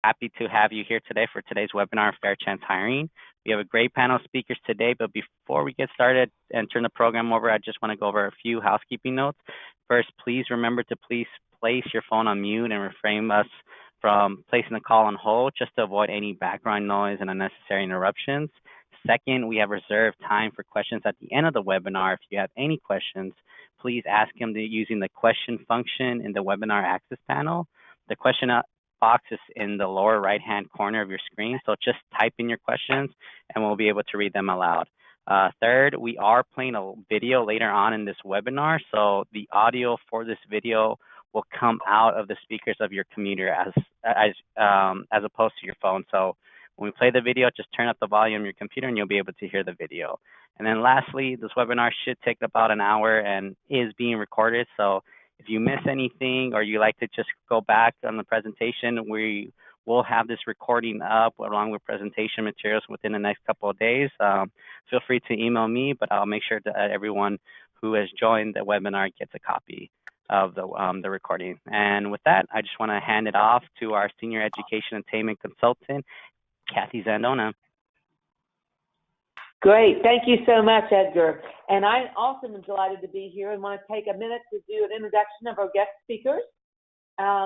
Happy to have you here today for today's webinar, Fair Chance Hiring. We have a great panel of speakers today, but before we get started and turn the program over, I just want to go over a few housekeeping notes. First, please remember to place your phone on mute and refrain us from placing the call on hold just to avoid any background noise and unnecessary interruptions. Second, we have reserved time for questions at the end of the webinar. If you have any questions, please ask them using the question function in the webinar access panel. The question box is in the lower right-hand corner of your screen, so just type in your questions and we'll be able to read them aloud. Third, we are playing a video later on in this webinar, so the audio for this video will come out of the speakers of your computer as opposed to your phone. So when we play the video, just turn up the volume of your computer and you'll be able to hear the video. And then lastly, this webinar should take about an hour and is being recorded. So if you miss anything or you like to just go back on the presentation, we will have this recording up along with presentation materials within the next couple of days. Feel free to email me, but I'll make sure that everyone who has joined the webinar gets a copy of the recording. And with that, I just want to hand it off to our Senior Education Attainment Consultant, Kathy Zandona. Great. Thank you so much, Edgar. And I also am delighted to be here and want to take a minute to do an introduction of our guest speakers.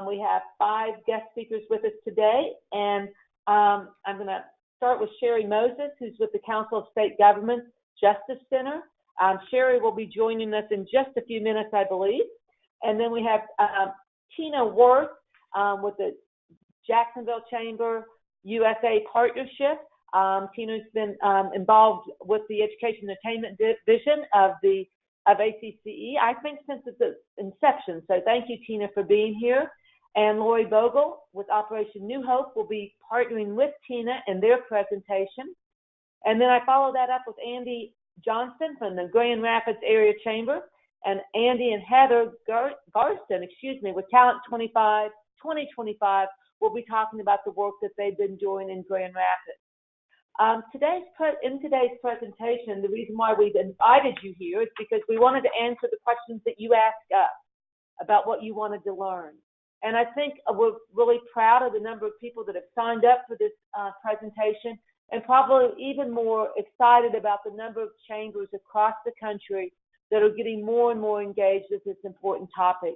We have 5 guest speakers with us today, and I'm going to start with Sherry Moses, who's with the Council of State Governments Justice Center. Sherry will be joining us in just a few minutes, I believe. And then we have Tina Worth with the Jacksonville Chamber USA Partnership. Tina's been involved with the Education Attainment Division of ACCE, I think, since its inception. So thank you, Tina, for being here. And Lori Bogle with Operation New Hope will be partnering with Tina in their presentation. And then I follow that up with Andy Johnston from the Grand Rapids Area Chamber, and Andy and Heather Garston, with Talent 2025 will be talking about the work that they've been doing in Grand Rapids. In today's presentation, the reason why we've invited you here is because we wanted to answer the questions that you asked us about what you wanted to learn. And I think we're really proud of the number of people that have signed up for this presentation, and probably even more excited about the number of chambers across the country that are getting more and more engaged with this important topic.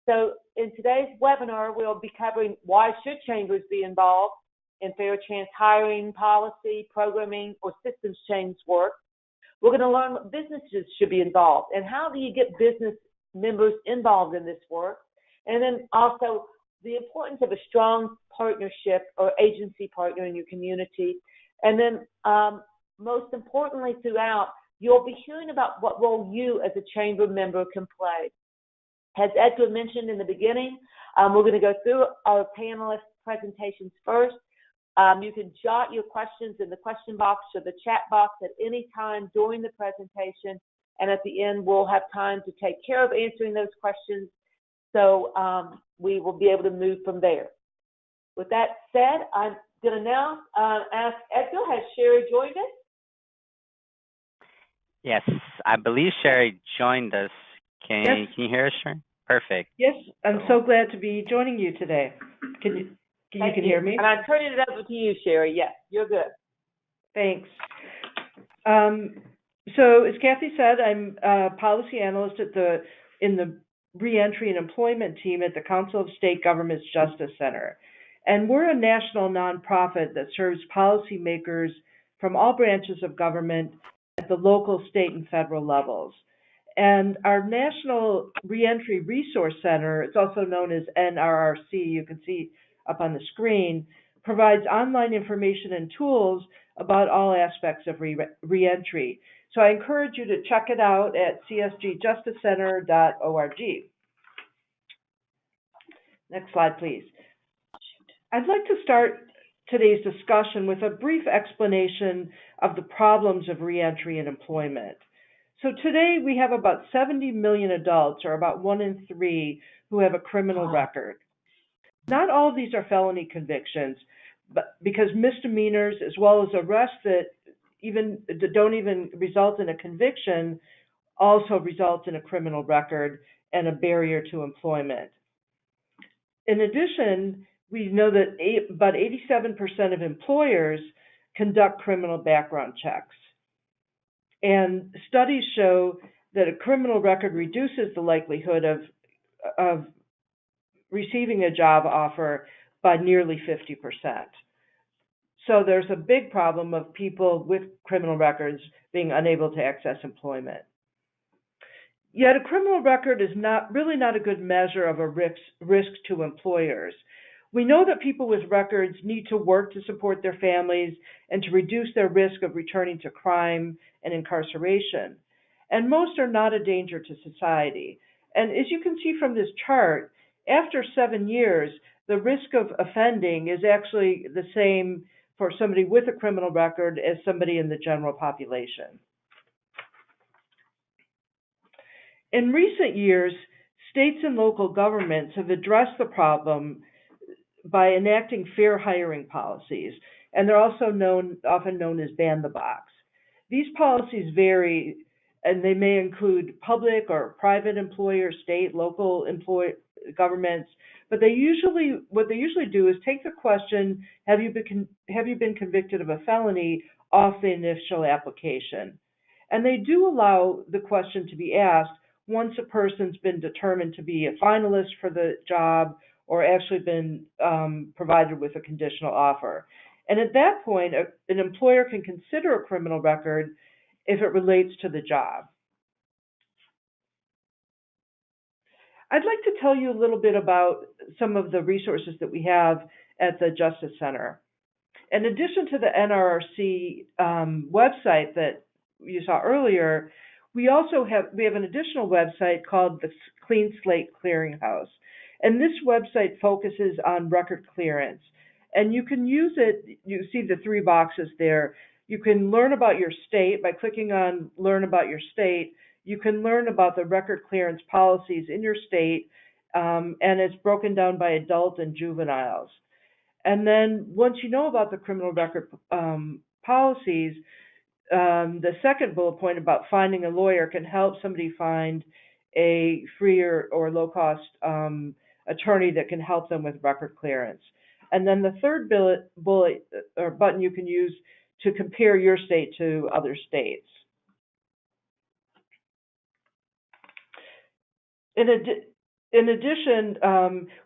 So in today's webinar, we'll be covering why should chambers be involved in fair chance hiring, policy, programming, or systems change work. We're going to learn what businesses should be involved and how do you get business members involved in this work. And then also the importance of a strong partnership or agency partner in your community. And then most importantly throughout, you'll be hearing about what role you as a chamber member can play. As Edgar mentioned in the beginning, we're going to go through our panelist presentations first. You can jot your questions in the question box or the chat box at any time during the presentation, and at the end we'll have time to take care of answering those questions, so we will be able to move from there. With that said, I'm going to now ask Edgar, has Sherry joined us? Yes, I believe Sherry joined us. Can you hear us, Sherry? Perfect. Yes, I'm so glad to be joining you today. Can you hear me? And I'm turning it over to you, Sherry. Yes, you're good. Thanks. So as Kathy said, I'm a policy analyst in the Reentry and Employment team at the Council of State Governments Justice Center. And we're a national nonprofit that serves policymakers from all branches of government at the local, state, and federal levels. And our National Reentry Resource Center, it's also known as NRRC, you can see up on the screen, provides online information and tools about all aspects of reentry. So I encourage you to check it out at csgjusticecenter.org. Next slide, please. I'd like to start today's discussion with a brief explanation of the problems of reentry and employment. So today we have about 70 million adults, or about 1 in 3, who have a criminal record. Not all of these are felony convictions, but because misdemeanors as well as arrests that don't even result in a conviction also result in a criminal record and a barrier to employment. In addition, we know that about 87% of employers conduct criminal background checks. And studies show that a criminal record reduces the likelihood of receiving a job offer by nearly 50%. So there's a big problem of people with criminal records being unable to access employment. Yet a criminal record is really not a good measure of a risk to employers. We know that people with records need to work to support their families and to reduce their risk of returning to crime and incarceration. And most are not a danger to society. And as you can see from this chart, after 7 years, the risk of offending is actually the same for somebody with a criminal record as somebody in the general population. In recent years, states and local governments have addressed the problem by enacting fair hiring policies, and they're also often known as ban the box. These policies vary, and they may include public or private employers, state, local governments, but what they usually do is take the question, have you been convicted of a felony, off the initial application. And they do allow the question to be asked once a person's been determined to be a finalist for the job or actually been provided with a conditional offer. And at that point, an employer can consider a criminal record if it relates to the job. I'd like to tell you a little bit about some of the resources that we have at the Justice Center. In addition to the NRRC website that you saw earlier, we have an additional website called the Clean Slate Clearinghouse. And this website focuses on record clearance. And you can use it, you see the 3 boxes there. You can learn about your state by clicking on Learn About Your State. You can learn about the record clearance policies in your state, and it's broken down by adult and juveniles. And then once you know about the criminal record policies, the second bullet point about finding a lawyer can help somebody find a free or low-cost attorney that can help them with record clearance. And then the third bullet or button you can use to compare your state to other states. In addition,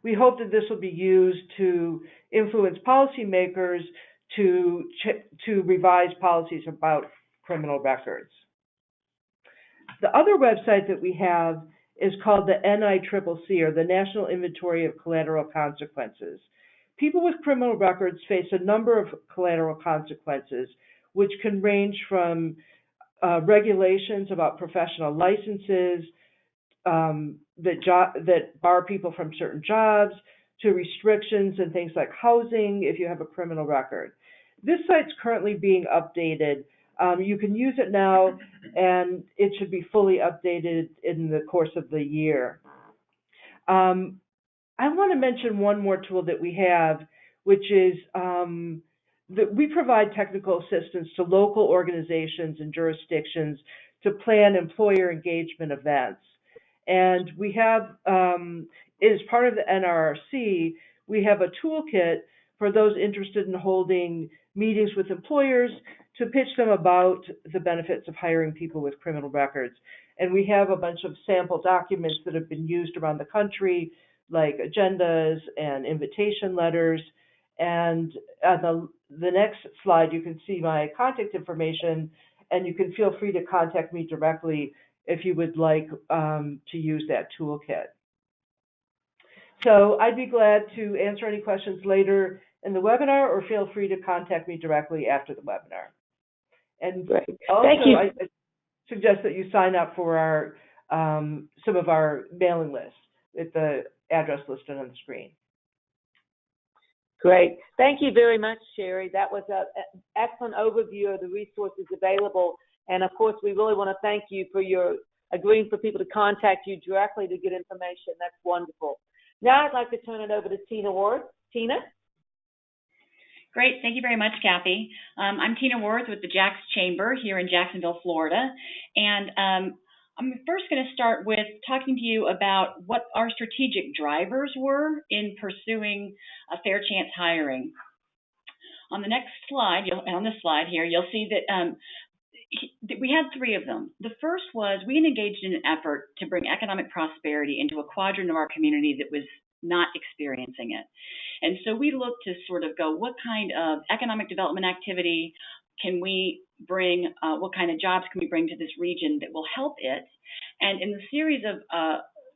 we hope that this will be used to influence policymakers to revise policies about criminal records. The other website that we have is called the NICCC, or the National Inventory of Collateral Consequences. People with criminal records face a number of collateral consequences, which can range from regulations about professional licenses, that bar people from certain jobs, to restrictions and things like housing if you have a criminal record. This site's currently being updated. You can use it now, and it should be fully updated in the course of the year. I want to mention one more tool that we have, which is that we provide technical assistance to local organizations and jurisdictions to plan employer engagement events. And we have, as part of the NRRC, we have a toolkit for those interested in holding meetings with employers to pitch them about the benefits of hiring people with criminal records. And we have a bunch of sample documents that have been used around the country, like agendas and invitation letters. And on the next slide, you can see my contact information, and you can feel free to contact me directly if you would like to use that toolkit. So I'd be glad to answer any questions later in the webinar, or feel free to contact me directly after the webinar. And Great. also, Thank you. I suggest that you sign up for our some of our mailing lists with the address listed on the screen. Great. Thank you very much, Sherry. That was an excellent overview of the resources available. And of course, we really want to thank you for your agreeing for people to contact you directly to get information. That's wonderful. Now I'd like to turn it over to Tina Ward. Tina? Great. Thank you very much, Kathy. I'm Tina Worth with the JACCE Chamber here in Jacksonville, Florida. And I'm first going to start with talking to you about what our strategic drivers were in pursuing a fair chance hiring. On the next slide, on this slide here, you'll see that we had three of them. The first was we engaged in an effort to bring economic prosperity into a quadrant of our community that was not experiencing it. And so we looked to sort of go, what kind of economic development activity can we bring, what kind of jobs can we bring to this region that will help it? And in the series of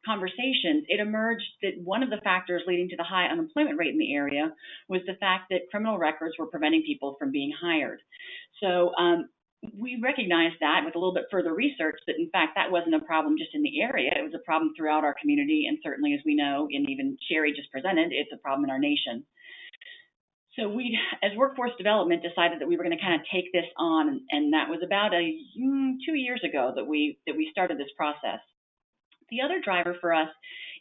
conversations, it emerged that one of the factors leading to the high unemployment rate in the area was the fact that criminal records were preventing people from being hired. So we recognized that with a little bit further research that, in fact, that wasn't a problem just in the area. It was a problem throughout our community, and certainly, as we know, and even Sherry just presented, it's a problem in our nation. So we, as workforce development, decided that we were going to kind of take this on, and that was about 2 years ago that we started this process. The other driver for us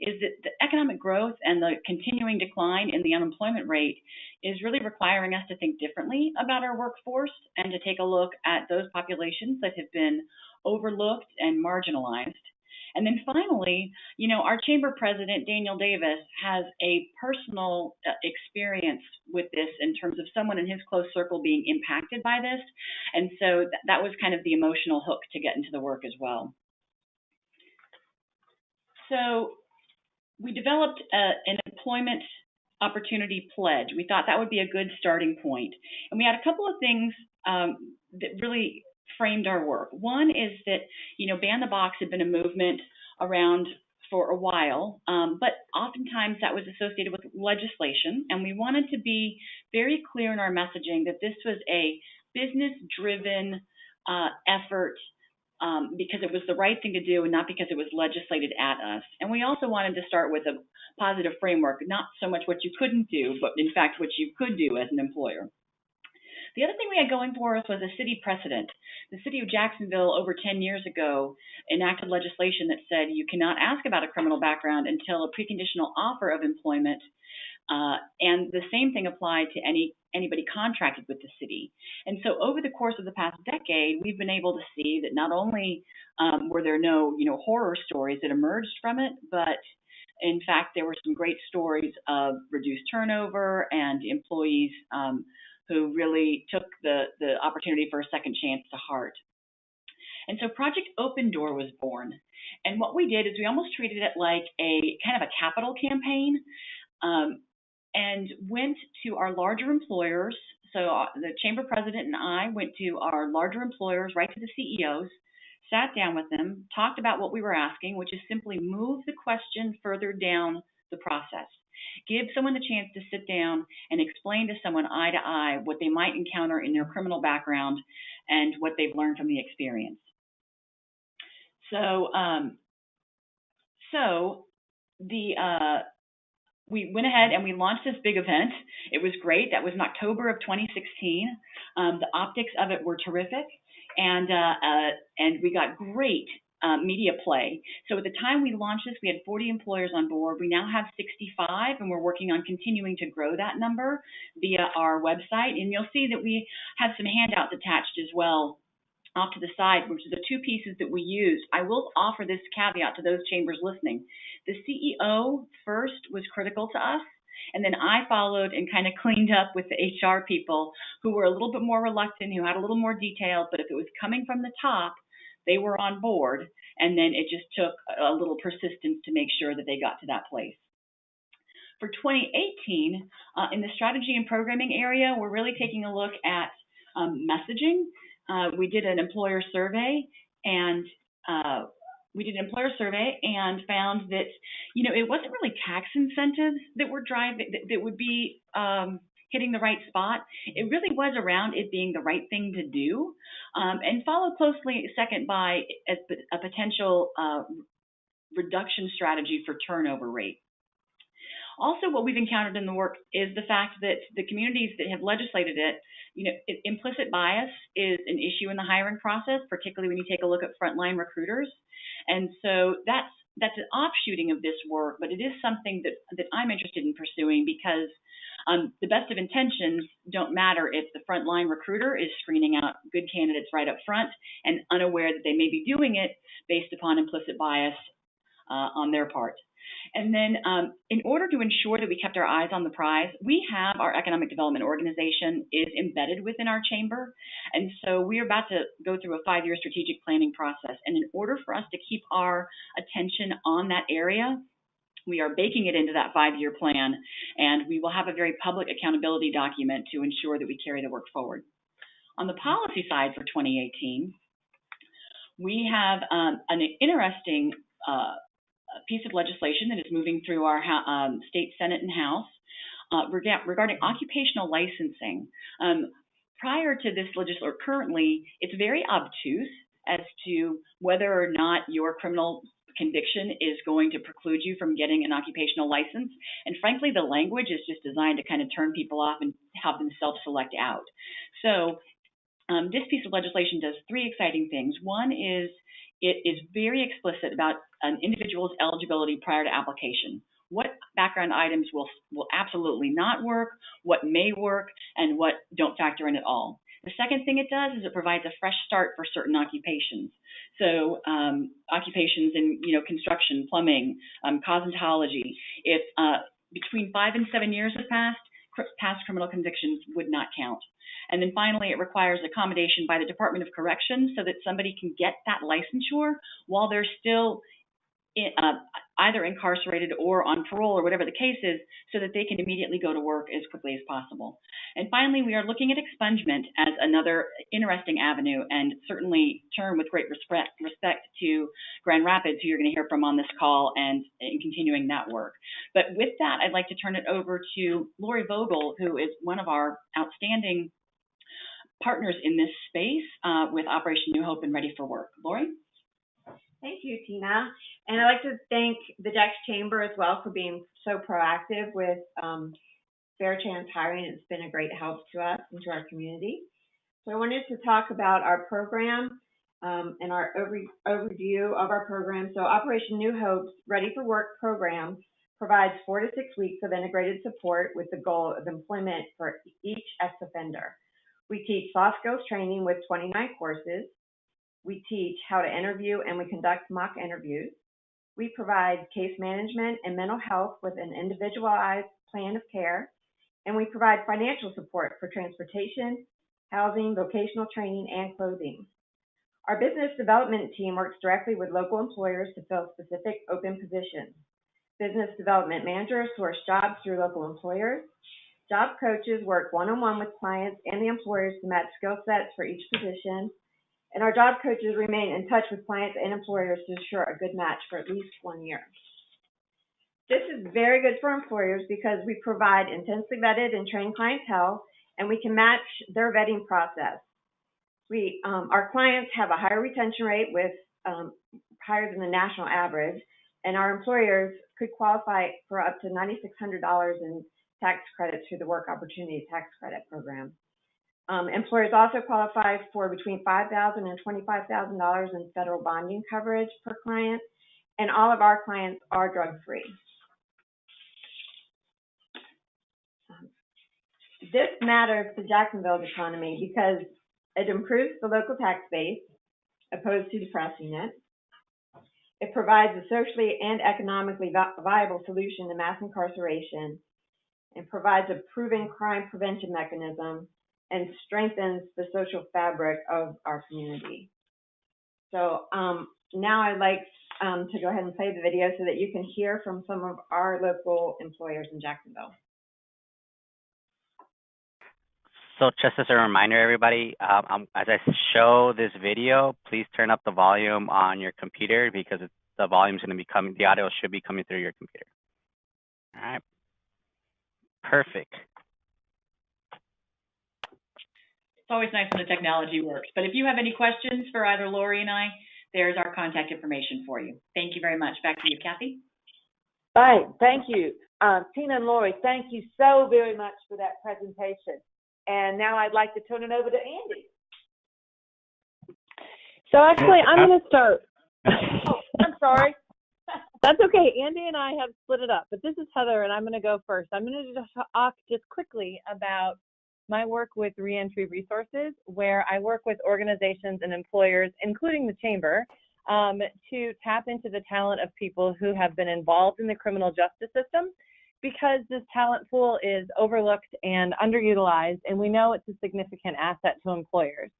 is that the economic growth and the continuing decline in the unemployment rate is really requiring us to think differently about our workforce and to take a look at those populations that have been overlooked and marginalized. And then finally, our chamber president, Daniel Davis, has a personal experience with this in terms of someone in his close circle being impacted by this. And so that was kind of the emotional hook to get into the work as well. So we developed an employment opportunity pledge. We thought that would be a good starting point. And we had a couple of things that really framed our work. One is that, Ban the Box had been a movement around for a while, but oftentimes that was associated with legislation. And we wanted to be very clear in our messaging that this was a business-driven effort because it was the right thing to do and not because it was legislated at us. And we also wanted to start with a positive framework, not so much what you couldn't do, but in fact what you could do as an employer. The other thing we had going for us was a city precedent. The city of Jacksonville over 10 years ago enacted legislation that said you cannot ask about a criminal background until a preconditional offer of employment, and the same thing applied to anybody contracted with the city. And so over the course of the past decade, we've been able to see that not only were there no horror stories that emerged from it, but in fact there were some great stories of reduced turnover and employees who really took the opportunity for a second chance to heart. And so Project Open Door was born. And what we did is we almost treated it like a kind of a capital campaign, and went to our larger employers. So the chamber president and I went to our larger employers, right to the CEOs, sat down with them, talked about what we were asking, which is simply move the question further down the process. Give someone the chance to sit down and explain to someone eye to eye what they might encounter in their criminal background and what they've learned from the experience. We went ahead and we launched this big event. It was great. That was in October of 2016. The optics of it were terrific, and we got great media play. So at the time we launched this, we had 40 employers on board. We now have 65, and we're working on continuing to grow that number via our website. And you'll see that we have some handouts attached as well off to the side, which are the two pieces that we used. I will offer this caveat to those chambers listening. The CEO first was critical to us, and then I followed and kind of cleaned up with the HR people who were a little bit more reluctant, who had a little more detail, but if it was coming from the top, they were on board, and then it just took a little persistence to make sure that they got to that place. For 2018, in the strategy and programming area, we're really taking a look at messaging. We did an employer survey, and found that it wasn't really tax incentives that were driving that would be hitting the right spot. It really was around it being the right thing to do, and followed closely second by a potential reduction strategy for turnover rate. Also, what we've encountered in the work is the fact that the communities that have legislated it, implicit bias is an issue in the hiring process, particularly when you take a look at frontline recruiters. And so that's that's an offshooting of this work, but it is something that I'm interested in pursuing because the best of intentions don't matter if the frontline recruiter is screening out good candidates right up front and unaware that they may be doing it based upon implicit bias on their part. And then in order to ensure that we kept our eyes on the prize, we have our economic development organization is embedded within our chamber. And so we're about to go through a 5-year strategic planning process. And in order for us to keep our attention on that area, we are baking it into that 5-year plan. And we will have a very public accountability document to ensure that we carry the work forward. On the policy side for 2018, we have an interesting piece of legislation that is moving through our state Senate and House regarding occupational licensing. Prior to this legislation, or currently, it's very obtuse as to whether or not your criminal conviction is going to preclude you from getting an occupational license. And frankly, the language is just designed to kind of turn people off and have them self-select out. So this piece of legislation does 3 exciting things. One is it is very explicit about an individual's eligibility prior to application. What background items will absolutely not work, what may work, and what don't factor in at all. The second thing it does is it provides a fresh start for certain occupations. So occupations in construction, plumbing, cosmetology. If between 5 and 7 years have passed, past criminal convictions would not count. And then finally, it requires accommodation by the Department of Corrections so that somebody can get that licensure while they're still either incarcerated or on parole or whatever the case is, so that they can immediately go to work as quickly as possible. And finally, we are looking at expungement as another interesting avenue, and certainly turn with great respect to Grand Rapids, who you're going to hear from on this call, and continuing that work. But with that, I'd like to turn it over to Lori Vogel, who is one of our outstanding partners in this space with Operation New Hope and Ready for Work. Lori? Thank you, Tina. And I'd like to thank the DEX Chamber as well for being so proactive with fair chance hiring. It's been a great help to us and to our community. So I wanted to talk about our program and our overview of our program. So Operation New Hope's Ready for Work program provides 4 to 6 weeks of integrated support with the goal of employment for each ex-offender. We teach soft skills training with 29 courses. We teach how to interview, and we conduct mock interviews. We provide case management and mental health with an individualized plan of care. And we provide financial support for transportation, housing, vocational training, and clothing. Our business development team works directly with local employers to fill specific open positions. Business development managers source jobs through local employers. Job coaches work one-on-one with clients and the employers to match skill sets for each position. And our job coaches remain in touch with clients and employers to ensure a good match for at least 1 year. This is very good for employers because we provide intensely vetted and trained clientele, and we can match their vetting process. Our clients have a higher retention rate with higher than the national average, and our employers could qualify for up to $9,600 in tax credits through the Work Opportunity Tax Credit Program. Employers also qualify for between $5,000 and $25,000 in federal bonding coverage per client, and all of our clients are drug-free. This matters to Jacksonville's economy because it improves the local tax base, opposed to depressing it. It provides a socially and economically viable solution to mass incarceration, and provides a proven crime prevention mechanism, and strengthens the social fabric of our community. So now I'd like to go ahead and play the video so that you can hear from some of our local employers in Jacksonville. So just as a reminder, everybody, as I show this video, please turn up the volume on your computer because the volume's going to be coming, the audio should be coming through your computer. All right. Perfect. It's always nice when the technology works. But if you have any questions for either Lori and I, there's our contact information for you. Thank you very much. Back to you, Kathy. Right. Thank you. Tina and Lori, thank you so very much for that presentation. And now I'd like to turn it over to Andy. So actually, I'm going to start. Oh, I'm sorry. That's okay. Andy and I have split it up, but this is Heather, and I'm going to go first. I'm going to just talk just quickly about my work with Reentry Resources, where I work with organizations and employers, including the Chamber, to tap into the talent of people who have been involved in the criminal justice system, because this talent pool is overlooked and underutilized, and we know it's a significant asset to employers.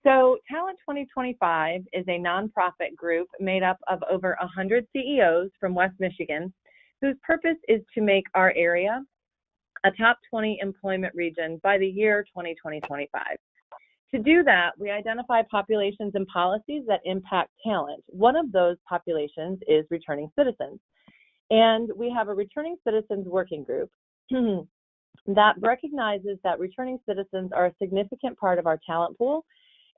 So Talent 2025 is a nonprofit group made up of over 100 CEOs from West Michigan, whose purpose is to make our area a top 20 employment region by the year 2025. To do that, we identify populations and policies that impact talent. One of those populations is returning citizens. And we have a returning citizens working group that recognizes that returning citizens are a significant part of our talent pool.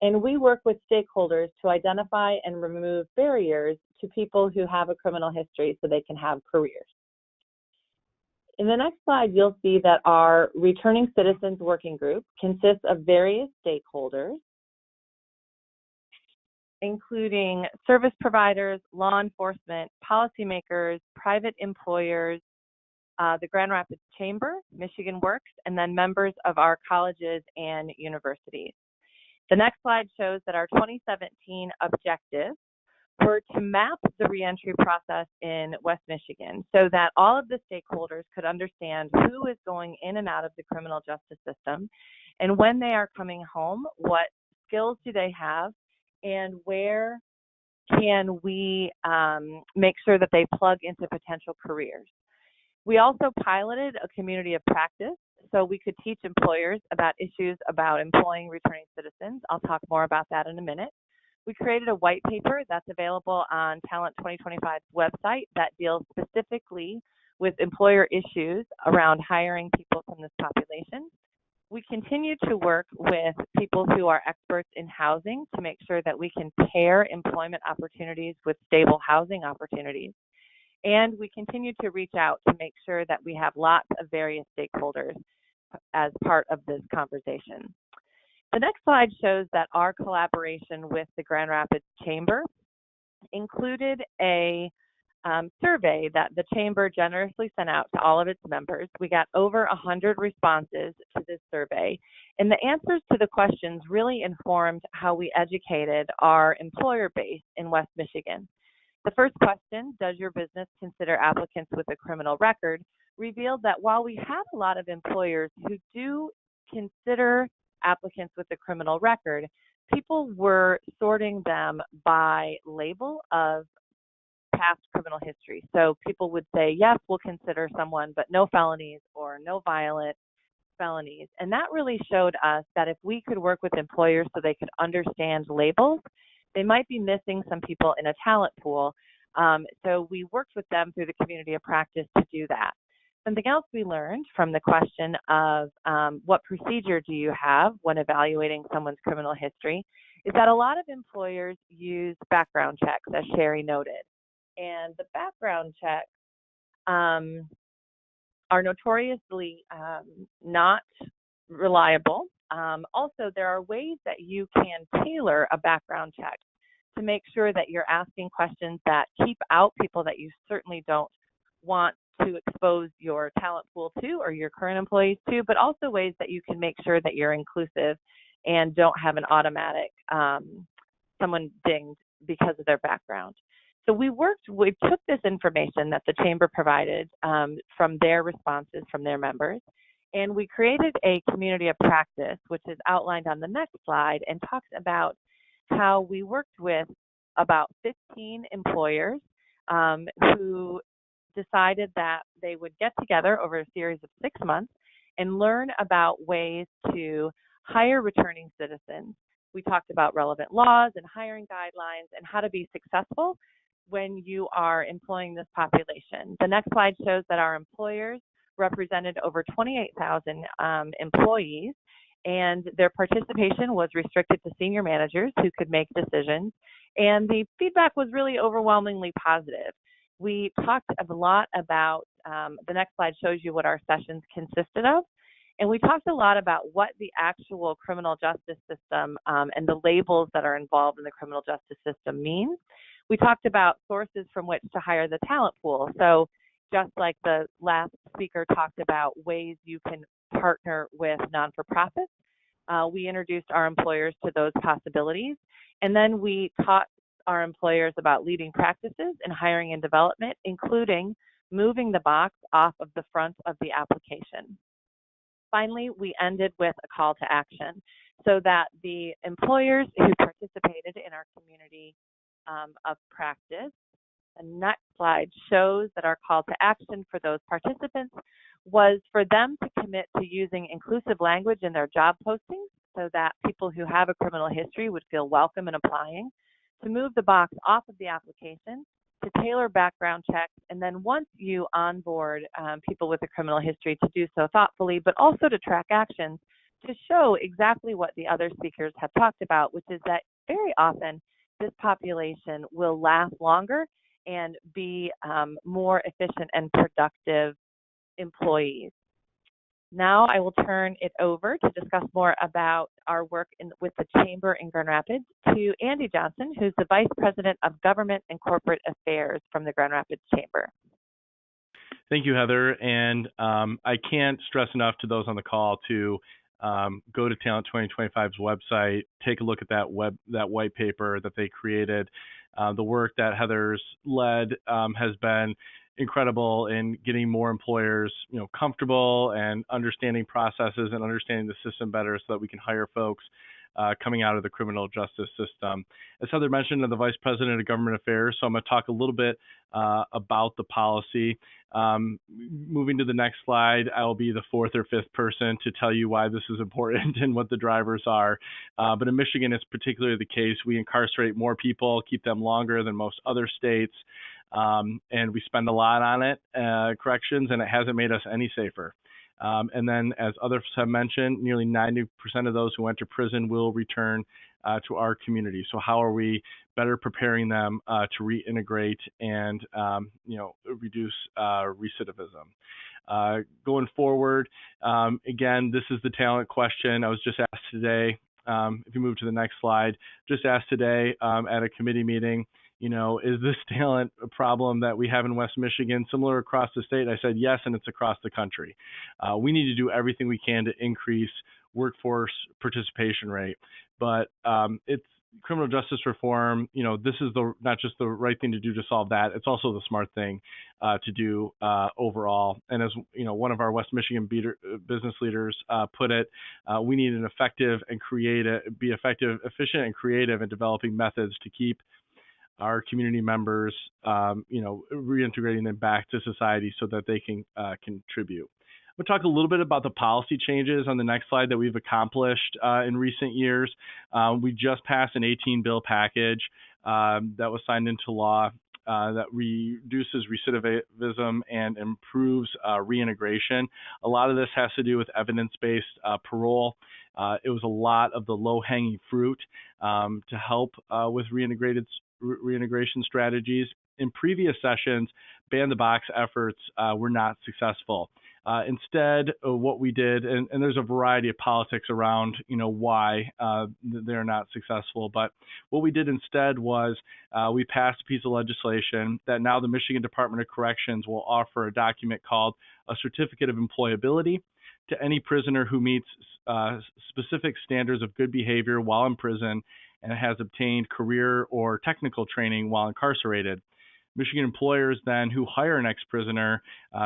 And we work with stakeholders to identify and remove barriers to people who have a criminal history so they can have careers. In the next slide, you'll see that our Returning Citizens Working Group consists of various stakeholders, including service providers, law enforcement, policymakers, private employers, the Grand Rapids Chamber, Michigan Works, and then members of our colleges and universities. The next slide shows that our 2017 objectives were to map the reentry process in West Michigan so that all of the stakeholders could understand who is going in and out of the criminal justice system, and when they are coming home, what skills do they have, and where can we make sure that they plug into potential careers. We also piloted a community of practice so we could teach employers about issues about employing returning citizens. I'll talk more about that in a minute. We created a white paper that's available on Talent 2025's website that deals specifically with employer issues around hiring people from this population. We continue to work with people who are experts in housing to make sure that we can pair employment opportunities with stable housing opportunities. And we continue to reach out to make sure that we have lots of various stakeholders as part of this conversation. The next slide shows that our collaboration with the Grand Rapids Chamber included a survey that the Chamber generously sent out to all of its members. We got over 100 responses to this survey, and the answers to the questions really informed how we educated our employer base in West Michigan. The first question, does your business consider applicants with a criminal record, revealed that while we have a lot of employers who do consider applicants with a criminal record, people were sorting them by label of past criminal history. So people would say, yes, we'll consider someone, but no felonies or no violent felonies. And that really showed us that if we could work with employers so they could understand labels, they might be missing some people in a talent pool. So we worked with them through the community of practice to do that. Something else we learned from the question of what procedure do you have when evaluating someone's criminal history is that a lot of employers use background checks, as Sherry noted. And the background checks are notoriously not reliable. Also, there are ways that you can tailor a background check to make sure that you're asking questions that keep out people that you certainly don't want to expose your talent pool to or your current employees to, but also ways that you can make sure that you're inclusive and don't have an automatic someone dinged because of their background. So we took this information that the Chamber provided from their responses from their members, and we created a community of practice, which is outlined on the next slide, and talks about how we worked with about 15 employers who decided that they would get together over a series of 6 months and learn about ways to hire returning citizens. We talked about relevant laws and hiring guidelines and how to be successful when you are employing this population. The next slide shows that our employers represented over 28,000 employees, and their participation was restricted to senior managers who could make decisions, and the feedback was really overwhelmingly positive. We talked a lot about, the next slide shows you what our sessions consisted of, and we talked a lot about what the actual criminal justice system and the labels that are involved in the criminal justice system means. we talked about sources from which to hire the talent pool. So just like the last speaker talked about ways you can partner with non-for-profits, we introduced our employers to those possibilities. And then we taught our employers about leading practices in hiring and development, including moving the box off of the front of the application. Finally, we ended with a call to action so that the employers who participated in our community of practice, the next slide shows that our call to action for those participants was for them to commit to using inclusive language in their job postings so that people who have a criminal history would feel welcome in applying, to move the box off of the application, to tailor background checks, and then once you onboard people with a criminal history, to do so thoughtfully, but also to track actions to show exactly what the other speakers have talked about, which is that very often this population will last longer and be more efficient and productive employees. Now I will turn it over to discuss more about our work with the Chamber in Grand Rapids to Andy Johnson, who's the Vice President of Government and Corporate Affairs from the Grand Rapids Chamber. Thank you, Heather. And I can't stress enough to those on the call to go to Talent 2025's website, take a look at that white paper that they created. The work that Heather's led has been incredible in getting more employers, comfortable and understanding processes and understanding the system better so that we can hire folks coming out of the criminal justice system. As Heather mentioned, I'm the Vice President of Government Affairs, so I'm going to talk a little bit about the policy. Moving to the next slide, I will be the fourth or fifth person to tell you why this is important and what the drivers are. But in Michigan, it's particularly the case. We incarcerate more people, keep them longer than most other states, and we spend a lot on it, corrections, and it hasn't made us any safer. And then, as others have mentioned, nearly 90% of those who enter prison will return to our community. So how are we better preparing them to reintegrate and reduce recidivism? Going forward, again, this is the talent question. I was just asked today, if you move to the next slide, just asked today at a committee meeting, is this talent a problem that we have in West Michigan similar across the state? I said yes, and it's across the country. We need to do everything we can to increase workforce participation rate. But it's criminal justice reform. This is not just the right thing to do to solve that. It's also the smart thing to do overall. And as one of our West Michigan business leaders put it, we need an efficient and creative in developing methods to keep our community members, reintegrating them back to society so that they can contribute. We'll talk a little bit about the policy changes on the next slide that we've accomplished in recent years. We just passed an 18-bill package that was signed into law that reduces recidivism and improves reintegration. A lot of this has to do with evidence-based parole. It was a lot of the low-hanging fruit to help with reintegration strategies. In previous sessions, ban-the-box efforts were not successful. Instead, what we did, and there's a variety of politics around, why they're not successful, but what we did instead was we passed a piece of legislation that now the Michigan Department of Corrections will offer a document called a Certificate of Employability to any prisoner who meets specific standards of good behavior while in prison and has obtained career or technical training while incarcerated. Michigan employers then who hire an ex-prisoner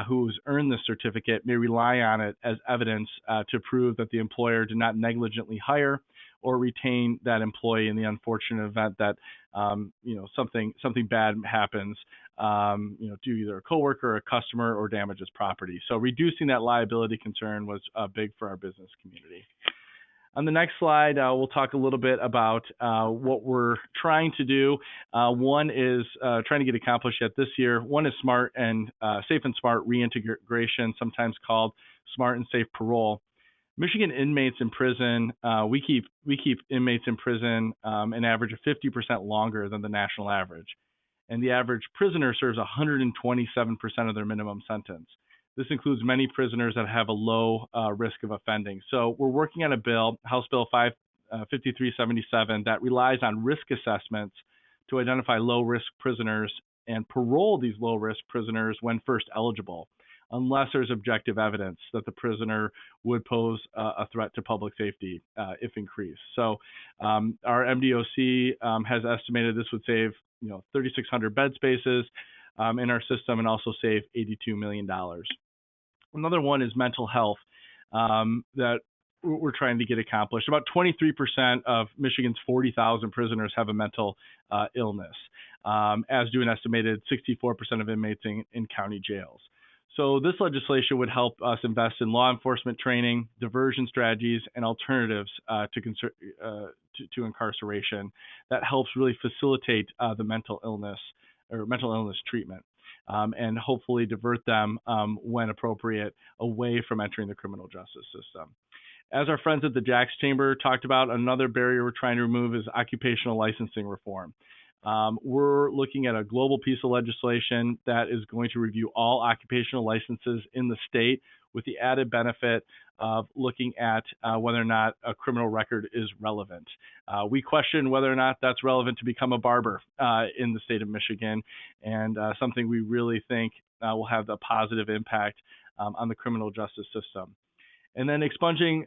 who's earned this certificate may rely on it as evidence to prove that the employer did not negligently hire or retain that employee in the unfortunate event that something bad happens to either a coworker, a customer, or damages property. So reducing that liability concern was big for our business community. On the next slide, we'll talk a little bit about what we're trying to do. One is trying to get accomplished yet this year. One is safe and smart reintegration, sometimes called smart and safe parole. Michigan inmates in prison, we keep inmates in prison an average of 50% longer than the national average. And the average prisoner serves 127% of their minimum sentence. This includes many prisoners that have a low risk of offending. So we're working on a bill, House Bill 5377, that relies on risk assessments to identify low-risk prisoners and parole these low-risk prisoners when first eligible, unless there's objective evidence that the prisoner would pose a threat to public safety if increased. So our MDOC has estimated this would save 3,600 bed spaces in our system and also save $82 million. Another one is mental health that we're trying to get accomplished. About 23% of Michigan's 40,000 prisoners have a mental illness, as do an estimated 64% of inmates in county jails. So this legislation would help us invest in law enforcement training, diversion strategies, and alternatives to incarceration that helps really facilitate the mental illness treatment, and hopefully divert them when appropriate away from entering the criminal justice system. As our friends at the JACCE Chamber talked about, another barrier we're trying to remove is occupational licensing reform. We're looking at a global piece of legislation that is going to review all occupational licenses in the state with the added benefit of looking at whether or not a criminal record is relevant. We question whether or not that's relevant to become a barber in the state of Michigan, and something we really think will have a positive impact on the criminal justice system. And then expunging,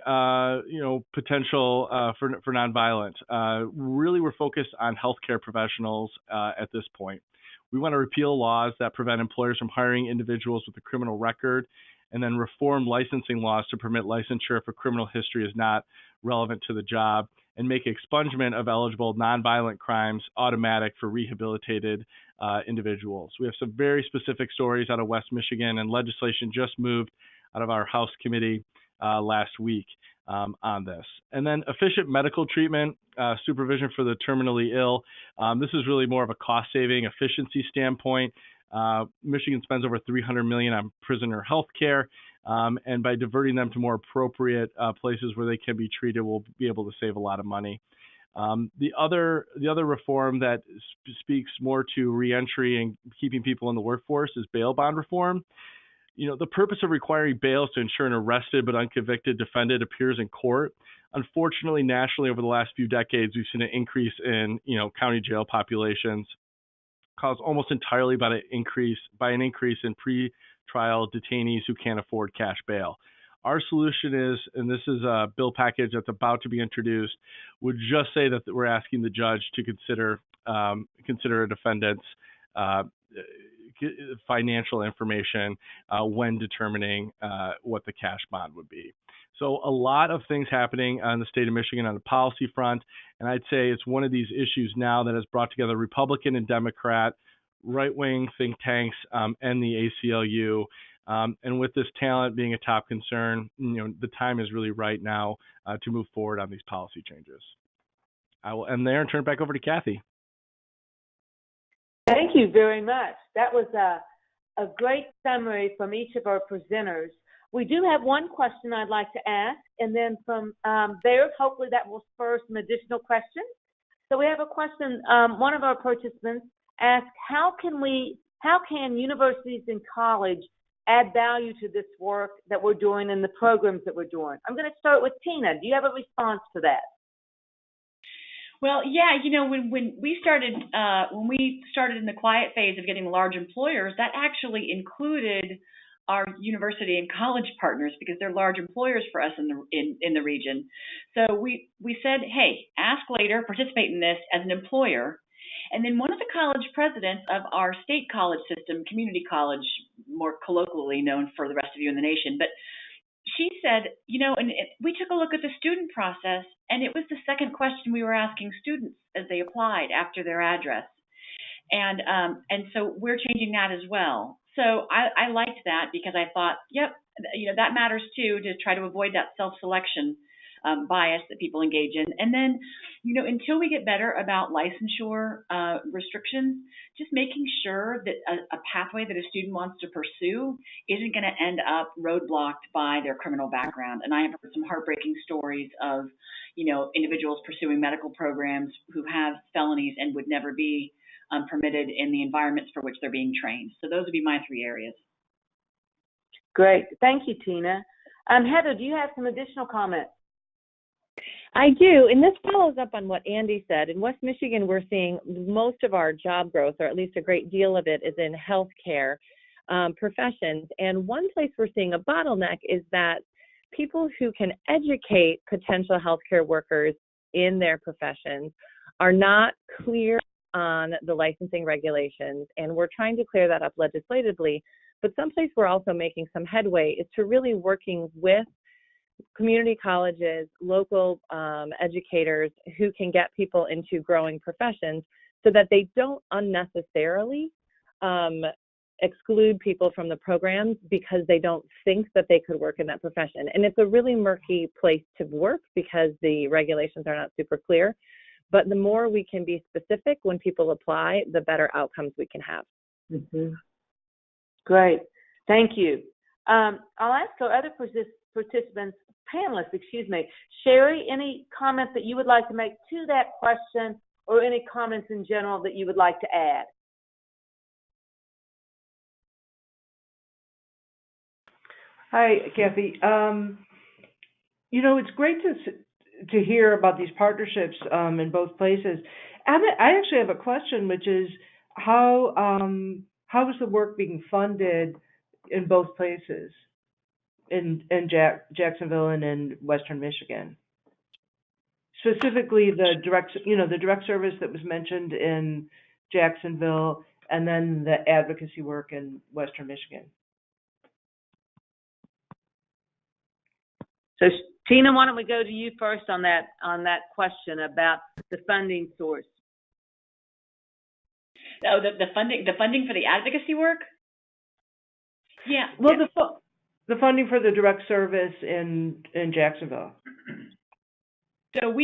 potential for nonviolent. Really, we're focused on healthcare professionals at this point. We want to repeal laws that prevent employers from hiring individuals with a criminal record, and then reform licensing laws to permit licensure if a criminal history is not relevant to the job, and make expungement of eligible nonviolent crimes automatic for rehabilitated individuals. We have some very specific stories out of West Michigan, and legislation just moved out of our House committee last week on this. And then efficient medical treatment, supervision for the terminally ill. This is really more of a cost-saving efficiency standpoint. Michigan spends over $300 million on prisoner health care, and by diverting them to more appropriate places where they can be treated, we'll be able to save a lot of money. The other reform that speaks more to reentry and keeping people in the workforce is bail bond reform. The purpose of requiring bails to ensure an arrested but unconvicted defendant appears in court. Unfortunately, nationally, over the last few decades, we've seen an increase in, county jail populations caused almost entirely by an increase in pre-trial detainees who can't afford cash bail. Our solution is, and this is a bill package that's about to be introduced, would just say that we're asking the judge to consider a defendant's financial information when determining what the cash bond would be. So a lot of things happening in the state of Michigan on the policy front, and I'd say it's one of these issues now that has brought together Republican and Democrat, right-wing think tanks, and the ACLU. And with this talent being a top concern, the time is really right now to move forward on these policy changes. I will end there and turn it back over to Kathy. Thank you very much. That was a great summary from each of our presenters. We do have one question I'd like to ask, and then from there, hopefully that will spur some additional questions. So we have a question. One of our participants asked, how can universities and college add value to this work that we're doing and the programs that we're doing? I'm going to start with Tina. Do you have a response to that? Well, yeah, when we started in the quiet phase of getting large employers, that actually included our university and college partners because they're large employers for us in the region. So we said, hey, ask later, participate in this as an employer. And then one of the college presidents of our state college system, community college, more colloquially known for the rest of you in the nation, but she said, and we took a look at the student process, and it was the second question we were asking students as they applied after their address. And so we're changing that as well. So I liked that because I thought, yep, that matters too, to try to avoid that self-selection bias that people engage in. And then, until we get better about licensure restrictions, just making sure that a pathway that a student wants to pursue isn't going to end up roadblocked by their criminal background. And I have heard some heartbreaking stories of, individuals pursuing medical programs who have felonies and would never be permitted in the environments for which they're being trained. So those would be my three areas. Great. Thank you, Tina. Heather, do you have some additional comments? I do, and this follows up on what Andy said. In West Michigan, we're seeing most of our job growth, or at least a great deal of it, is in healthcare professions. And one place we're seeing a bottleneck is that people who can educate potential healthcare workers in their professions are not clear on the licensing regulations, and we're trying to clear that up legislatively. But someplace we're also making some headway is to really working with community colleges, local educators who can get people into growing professions so that they don't unnecessarily exclude people from the programs because they don't think that they could work in that profession. And it's a really murky place to work because the regulations are not super clear. But the more we can be specific when people apply, the better outcomes we can have. Mm-hmm. Great. Thank you. I'll ask our other participants, panelists, Sherry, any comments that you would like to make to that question, or any comments in general that you would like to add? Hi, Kathy. It's great to hear about these partnerships in both places. I actually have a question, which is how is the work being funded in both places, in Jacksonville and in Western Michigan? Specifically, the direct service that was mentioned in Jacksonville, and then the advocacy work in Western Michigan. So, Tina, why don't we go to you first on that question about the funding source? Oh, the funding for the advocacy work? Yeah. Well, the funding for the direct service in Jacksonville. So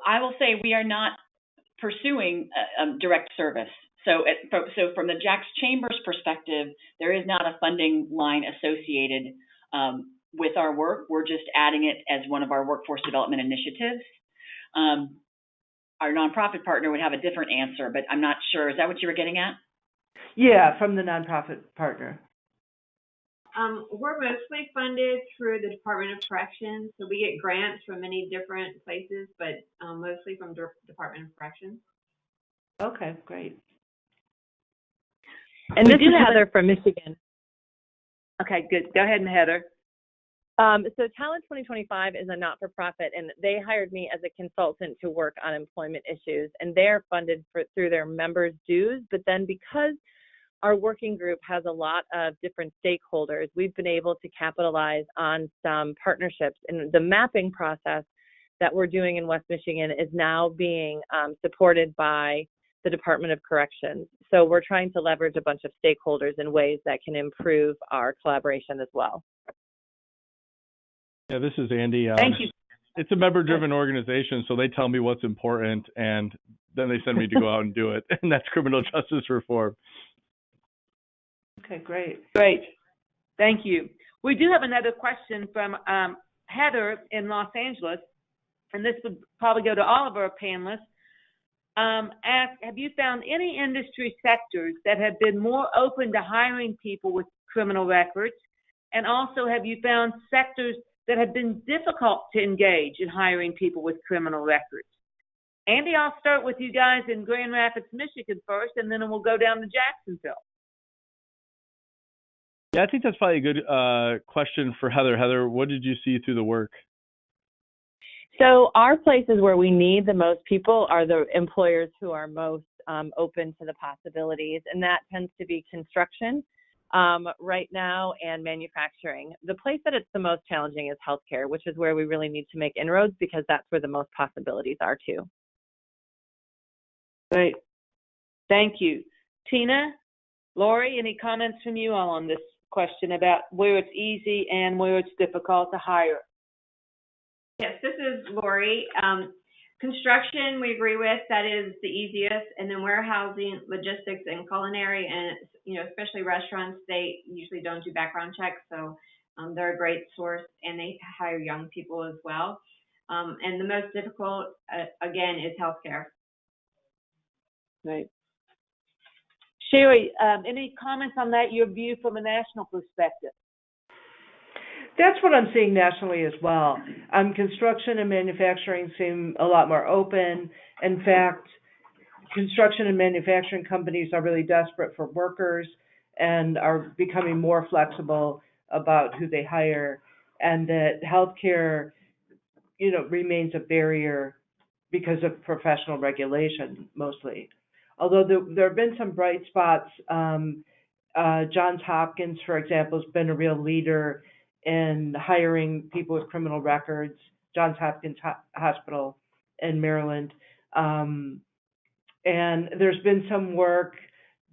I will say we are not pursuing direct service. So from the Jax Chamber's perspective, there is not a funding line associated with our work. We're just adding it as one of our workforce development initiatives. Our nonprofit partner would have a different answer, but I'm not sure. Is that what you were getting at? Yeah, from the nonprofit partner. We're mostly funded through the Department of Corrections, so we get grants from many different places, but mostly from Department of Corrections. Okay, great. And this is Heather from Michigan. Okay, good. Go ahead, Heather. So Talent 2025 is a not-for-profit, and they hired me as a consultant to work on employment issues, and they're funded through their members' dues. But then because our working group has a lot of different stakeholders, we've been able to capitalize on some partnerships. And the mapping process that we're doing in West Michigan is now being supported by the Department of Corrections. So we're trying to leverage a bunch of stakeholders in ways that can improve our collaboration as well. Yeah, this is Andy. Thank you. It's a member-driven organization, so they tell me what's important, and then they send me to go out and do it, and that's criminal justice reform. Okay, great. Great. Thank you. We do have another question from Heather in Los Angeles, and this would probably go to all of our panelists. Have you found any industry sectors that have been more open to hiring people with criminal records? And also, have you found sectors that have been difficult to engage in hiring people with criminal records? Andy, I'll start with you guys in Grand Rapids, Michigan first, and then we'll go down to Jacksonville. Yeah, I think that's probably a good question for Heather. Heather, what did you see through the work? So our places where we need the most people are the employers who are most open to the possibilities, and that tends to be construction right now and manufacturing. The place that it's the most challenging is healthcare, which is where we really need to make inroads because that's where the most possibilities are too. Great. Thank you. Tina, Lori, any comments from you all on this question about where it's easy and where it's difficult to hire? Yes, this is Lori. Construction, we agree with, that is the easiest, and then warehousing, logistics, and culinary, and especially restaurants, they usually don't do background checks, so they're a great source, and they hire young people as well. And the most difficult, again, is healthcare. Right. Sherry, any comments on that, your view from a national perspective? That's what I'm seeing nationally as well. Construction and manufacturing seem a lot more open. In fact, construction and manufacturing companies are really desperate for workers and are becoming more flexible about who they hire, and that healthcare, remains a barrier because of professional regulation mostly. Although there have been some bright spots. Johns Hopkins, for example, has been a real leader in hiring people with criminal records. Johns Hopkins Hospital in Maryland. And there's been some work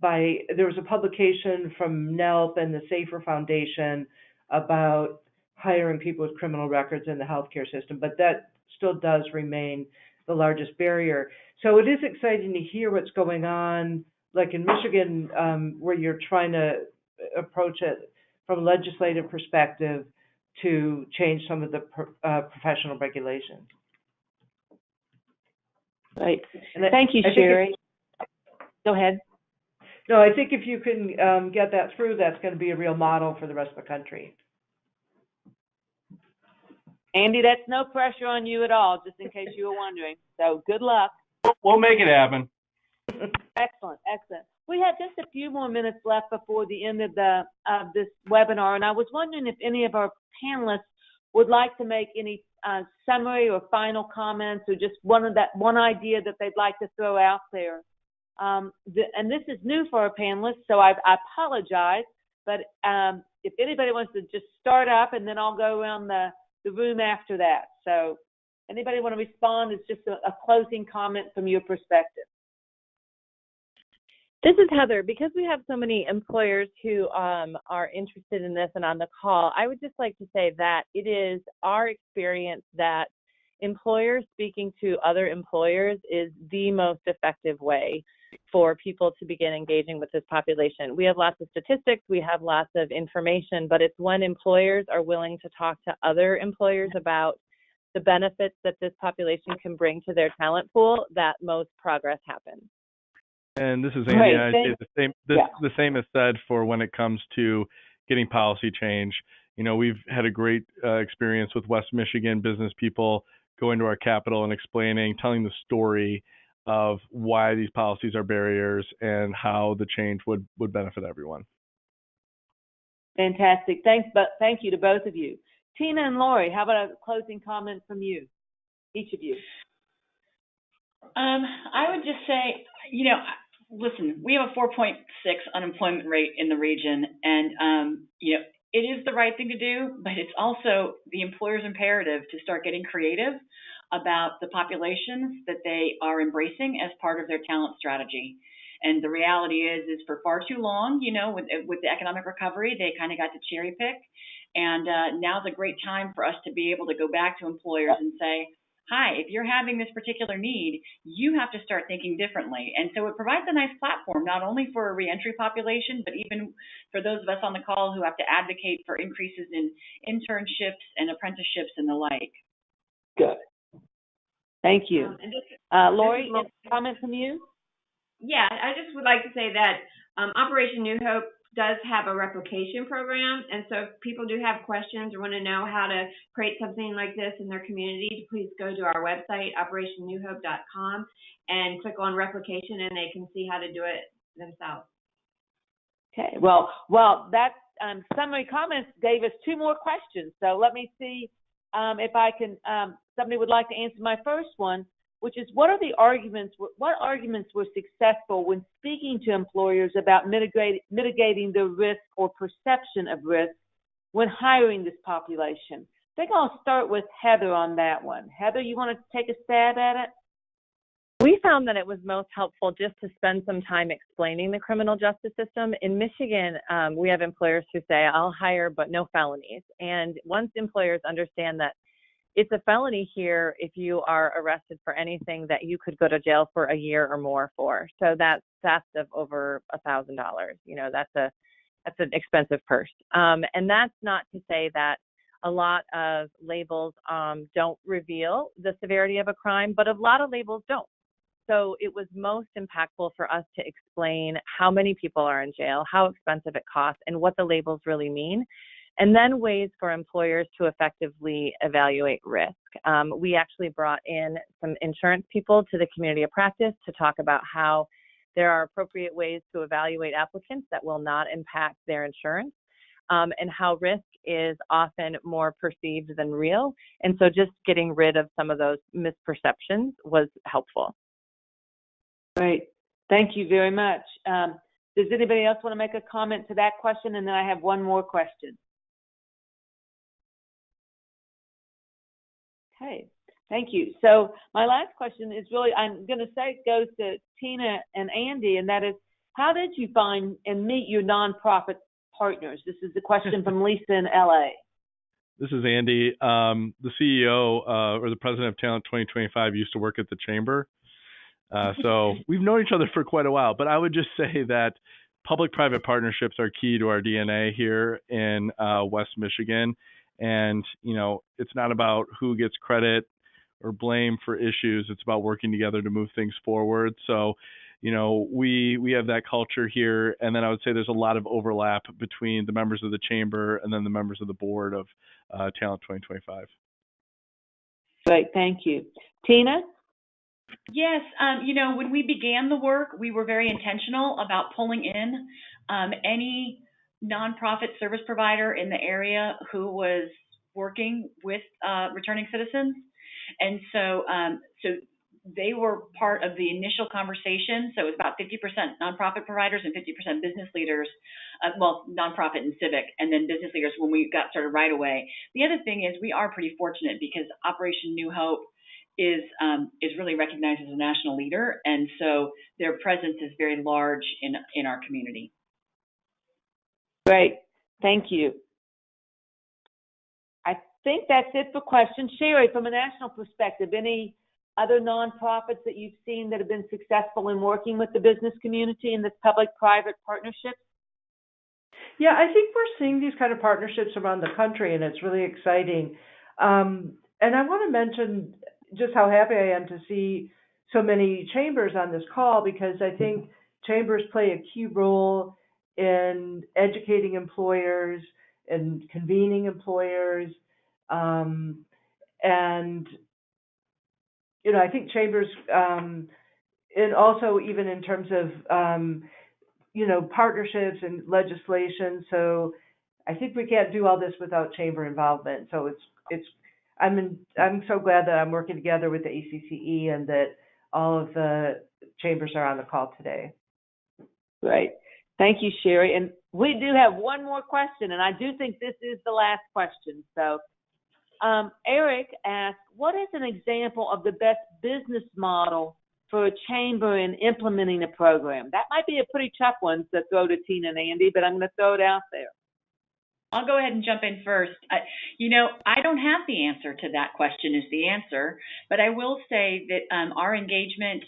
there was a publication from NELP and the Safer Foundation about hiring people with criminal records in the healthcare system, but that still does remain the largest barrier. So it is exciting to hear what's going on, like in Michigan, where you're trying to approach it from a legislative perspective to change some of the professional regulations. Right. Thank you, Sherry. Go ahead. No, I think if you can get that through, that's going to be a real model for the rest of the country. Andy, that's no pressure on you at all, just in case you were wondering. So good luck. We'll make it happen. Excellent, excellent. We have just a few more minutes left before the end of this webinar, and I was wondering if any of our panelists would like to make any summary or final comments, or just one idea that they'd like to throw out there. And this is new for our panelists, so I apologize. But if anybody wants to just start up, and then I'll go around the room after that. So anybody want to respond? It's just a closing comment from your perspective. This is Heather. Because we have so many employers who are interested in this and on the call, I would just like to say that it is our experience that employers speaking to other employers is the most effective way for people to begin engaging with this population. We have lots of statistics, we have lots of information, but it's when employers are willing to talk to other employers about the benefits that this population can bring to their talent pool that most progress happens. And this is Andy. I say the same is said for when it comes to getting policy change. We've had a great experience with West Michigan business people going to our Capitol and telling the story of why these policies are barriers and how the change would benefit everyone. Fantastic. Thank you to both of you. Tina and Lori, how about a closing comment from you, each of you? I would just say, listen, we have a 4.6 unemployment rate in the region, and it is the right thing to do, but it's also the employer's imperative to start getting creative about the populations that they are embracing as part of their talent strategy. And the reality is for far too long, with the economic recovery, they kind of got to cherry pick. And now's a great time for us to be able to go back to employers and say, hi, if you're having this particular need, you have to start thinking differently. And so it provides a nice platform, not only for a reentry population, but even for those of us on the call who have to advocate for increases in internships and apprenticeships and the like. Good. Thank you. Lori, any comment from you? Yeah, I just would like to say that Operation New Hope does have a replication program, and so if people do have questions or want to know how to create something like this in their community, please go to our website, operationnewhope.com, and click on replication, and they can see how to do it themselves. Okay, well, that summary comments gave us two more questions, so let me see if I can, somebody would like to answer my first one, which is what arguments were successful when speaking to employers about mitigating the risk or perception of risk when hiring this population? I think I'll start with Heather on that one. Heather, you want to take a stab at it? We found that it was most helpful just to spend some time explaining the criminal justice system. In Michigan, we have employers who say, I'll hire, but no felonies. And once employers understand that it's a felony here if you are arrested for anything that you could go to jail for a year or more for. So that's theft of over $1,000. That's an expensive purse. And that's not to say that a lot of labels don't reveal the severity of a crime, but a lot of labels don't. So it was most impactful for us to explain how many people are in jail, how expensive it costs, and what the labels really mean. And then ways for employers to effectively evaluate risk. We actually brought in some insurance people to the community of practice to talk about how there are appropriate ways to evaluate applicants that will not impact their insurance, and how risk is often more perceived than real. And so just getting rid of some of those misperceptions was helpful. Great. Thank you very much. Does anybody else want to make a comment to that question? And then I have one more question. Okay, thank you. So my last question is really, I'm going to say it goes to Tina and Andy, and that is, how did you find and meet your nonprofit partners? This is a question from Lisa in LA. This is Andy. The CEO or the president of Talent 2025 used to work at the Chamber. So we've known each other for quite a while, but I would just say that public-private partnerships are key to our DNA here in West Michigan. And, it's not about who gets credit or blame for issues. It's about working together to move things forward. So, we have that culture here. And then I would say there's a lot of overlap between the members of the Chamber and then the members of the board of Talent 2025. Great, thank you. Tina? Yes, when we began the work, we were very intentional about pulling in any nonprofit service provider in the area who was working with returning citizens. And so they were part of the initial conversation. So it was about 50% nonprofit providers and 50% business leaders, nonprofit and civic, and then business leaders when we got started right away. The other thing is we are pretty fortunate because Operation New Hope is really recognized as a national leader, and so their presence is very large in our community. Great, thank you. I think that's it for questions. Sherry, from a national perspective, any other nonprofits that you've seen that have been successful in working with the business community in this public-private partnership? Yeah, I think we're seeing these kind of partnerships around the country, and it's really exciting. And I want to mention just how happy I am to see so many chambers on this call, because I think chambers play a key role in educating employers and convening employers. And, I think chambers, and also even in terms of, partnerships and legislation. So I think we can't do all this without chamber involvement. So I'm so glad that I'm working together with the ACCE and that all of the chambers are on the call today. Great. Thank you, Sherry. And we do have one more question, and I do think this is the last question. So Eric asked, what is an example of the best business model for a chamber in implementing a program? That might be a pretty tough one to throw to Tina and Andy, but I'm going to throw it out there. I'll go ahead and jump in first. I don't have the answer to that question is the answer, but I will say that our engagement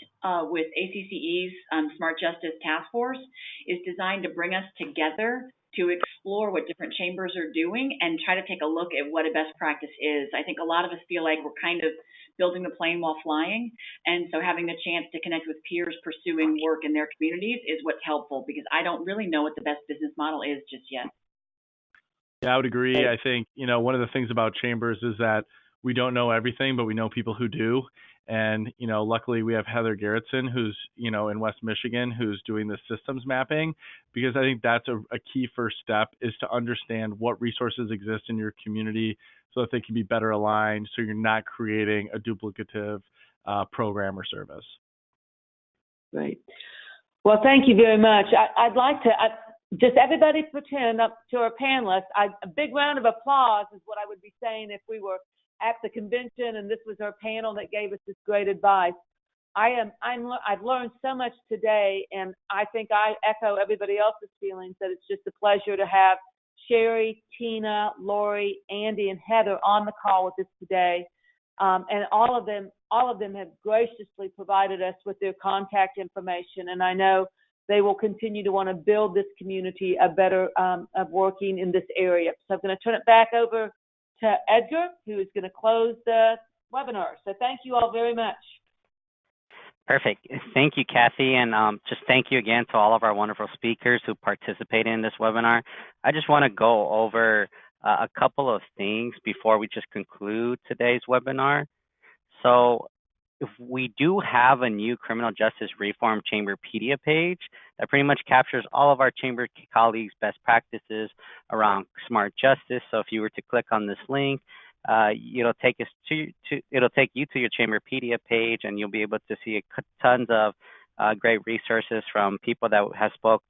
with ACCE's Smart Justice Task Force is designed to bring us together to explore what different chambers are doing and try to take a look at what a best practice is. I think a lot of us feel like we're kind of building the plane while flying, and so having the chance to connect with peers pursuing work in their communities is what's helpful, because I don't really know what the best business model is just yet. Yeah, I would agree. I think, one of the things about chambers is that we don't know everything, but we know people who do. And, luckily we have Heather Gerritsen, who's, in West Michigan, who's doing the systems mapping, because I think that's a key first step, is to understand what resources exist in your community so that they can be better aligned, so you're not creating a duplicative program or service. Great. Well, thank you very much. I'd like to... just everybody pretend up to our panelists. A big round of applause is what I would be saying if we were at the convention and this was our panel that gave us this great advice. I've learned so much today, and I think I echo everybody else's feelings that it's just a pleasure to have Sherry, Tina, Lori, Andy, and Heather on the call with us today. And all of them have graciously provided us with their contact information, and I know they will continue to want to build this community a better of working in this area. So I'm going to turn it back over to Edgar, who is going to close the webinar. So thank you all very much. Perfect. Thank you, Kathy, and just thank you again to all of our wonderful speakers who participated in this webinar. I just want to go over a couple of things before we just conclude today's webinar. So if we do have a new criminal justice reform Chamberpedia page that pretty much captures all of our chamber colleagues' best practices around smart justice. So if you were to click on this link, it'll take us it'll take you to your Chamberpedia page, and you'll be able to see tons of great resources from people that have spoke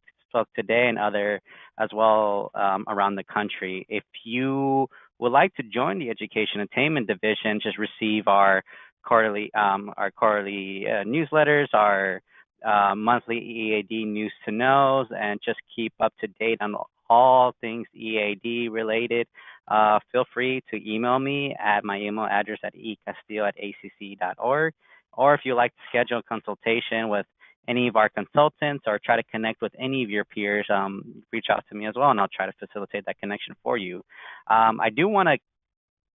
today and other as well around the country. If you would like to join the Education Attainment Division, just receive our quarterly newsletters, our monthly EAD news to knows, and just keep up to date on all things EAD related. Feel free to email me at my email address at ecastillo@acce.org, or if you'd like to schedule a consultation with any of our consultants or try to connect with any of your peers, reach out to me as well, and I'll try to facilitate that connection for you. I do want to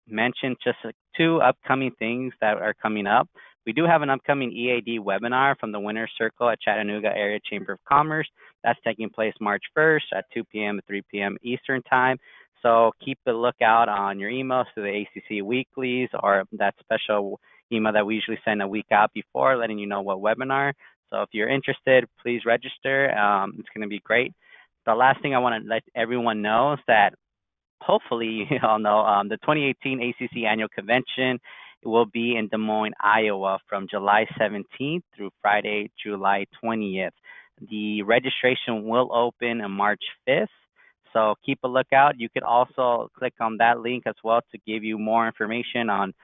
mention just 2 upcoming things that are coming up. We do have an upcoming EAD webinar from the Winner's Circle at Chattanooga Area Chamber of Commerce. That's taking place March 1st at 2 p.m. to 3 p.m. Eastern Time. So keep a lookout on your emails to the ACC weeklies or that special email that we usually send a week out before, letting you know what webinar. So if you're interested, please register. It's going to be great. The last thing I want to let everyone know is that hopefully you all know the 2018 ACC Annual Convention will be in Des Moines, Iowa from July 17th through Friday, July 20th. The registration will open on March 5th. So keep a lookout. You could also click on that link as well to give you more information on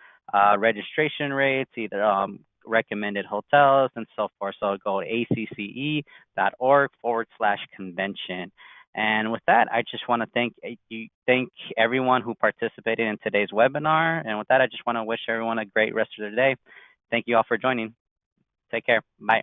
registration rates, either recommended hotels and so forth. So go to acce.org/convention. And with that, I just want to thank everyone who participated in today's webinar. And with that, I just want to wish everyone a great rest of their day. Thank you all for joining. Take care. Bye.